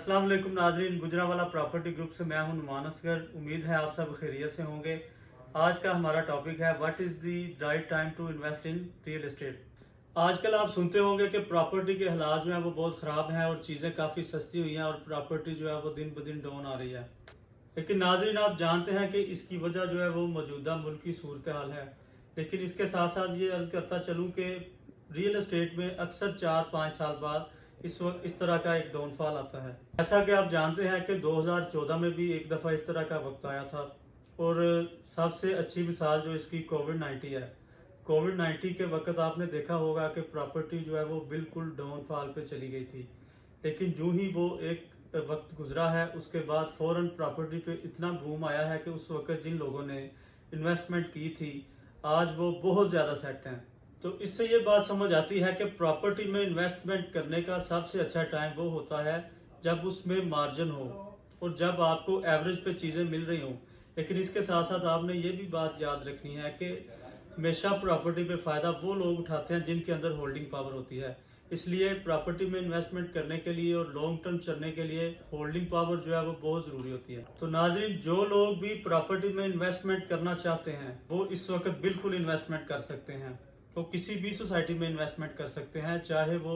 अस्सलाम वालेकुम नाजरीन, गुजरांवाला प्रॉपर्टी ग्रुप से मैं हूं नुमान असगर। उम्मीद है आप सब खैरियत से होंगे। आज का हमारा टॉपिक है what is the right time to invest in real estate. आजकल आप सुनते होंगे कि प्रॉपर्टी के हालात जो है वो बहुत ख़राब हैं और चीज़ें काफ़ी सस्ती हुई हैं और प्रॉपर्टी जो है वो दिन ब दिन डाउन आ रही है। लेकिन नाजरीन, आप जानते हैं कि इसकी वजह जो है वो मौजूदा मुल्क की सूरत हाल है। लेकिन इसके साथ साथ ये अर्ज़ करता चलूँ कि रियल एस्टेट में अक्सर 4-5 साल बाद इस वक्त इस तरह का एक डाउनफॉल आता है। जैसा कि आप जानते हैं कि 2014 में भी एक दफ़ा इस तरह का वक्त आया था और सबसे अच्छी मिसाल जो इसकी कोविड-19 है। कोविड-19 के वक्त आपने देखा होगा कि प्रॉपर्टी जो है वो बिल्कुल डाउनफॉल पे चली गई थी। लेकिन जो ही वो एक वक्त गुजरा है उसके बाद फ़ौरन प्रॉपर्टी पे इतना बूम आया है कि उस वक्त जिन लोगों ने इन्वेस्टमेंट की थी आज वो बहुत ज़्यादा सेट हैं। तो इससे ये बात समझ आती है कि प्रॉपर्टी में इन्वेस्टमेंट करने का सबसे अच्छा टाइम वो होता है जब उसमें मार्जिन हो और जब आपको एवरेज पे चीज़ें मिल रही हों। लेकिन इसके साथ साथ आपने ये भी बात याद रखनी है कि हमेशा प्रॉपर्टी पे फ़ायदा वो लोग उठाते हैं जिनके अंदर होल्डिंग पावर होती है। इसलिए प्रॉपर्टी में इन्वेस्टमेंट करने के लिए और लॉन्ग टर्म चलने के लिए होल्डिंग पावर जो है वो बहुत ज़रूरी होती है। तो नाज़रीन, जो लोग भी प्रॉपर्टी में इन्वेस्टमेंट करना चाहते हैं वो इस वक्त बिल्कुल इन्वेस्टमेंट कर सकते हैं। तो किसी भी सोसाइटी में इन्वेस्टमेंट कर सकते हैं, चाहे वो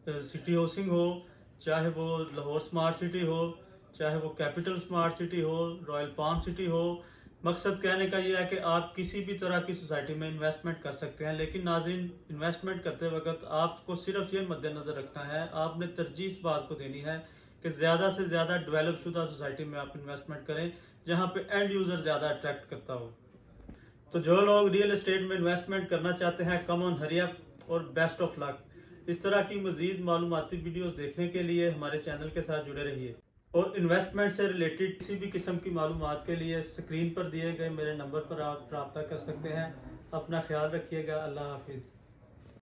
सिटी हाउसिंग हो, चाहे वो लाहौर स्मार्ट सिटी हो, चाहे वो कैपिटल स्मार्ट सिटी हो, रॉयल पाम सिटी हो। मकसद कहने का ये है कि आप किसी भी तरह की सोसाइटी में इन्वेस्टमेंट कर सकते हैं। लेकिन नाज़रीन, इन्वेस्टमेंट करते वक्त आपको सिर्फ ये मद्देनज़र रखना है, आपने तरजीह इस बात को देनी है कि ज़्यादा से ज़्यादा डेवलप शुदा सोसाइटी में आप इन्वेस्टमेंट करें जहाँ पे एंड यूज़र ज़्यादा अट्रैक्ट करता हो। तो जो लोग रियल एस्टेट में इन्वेस्टमेंट करना चाहते हैं, कम ऑन हरी अप और बेस्ट ऑफ लक। इस तरह की मजीद मालूमाती वीडियोस देखने के लिए हमारे चैनल के साथ जुड़े रहिए और इन्वेस्टमेंट से रिलेटेड किसी भी किस्म की मालूमात के लिए स्क्रीन पर दिए गए मेरे नंबर पर आप रब्ता कर सकते हैं। अपना ख्याल रखिएगा। अल्लाह हाफिज़।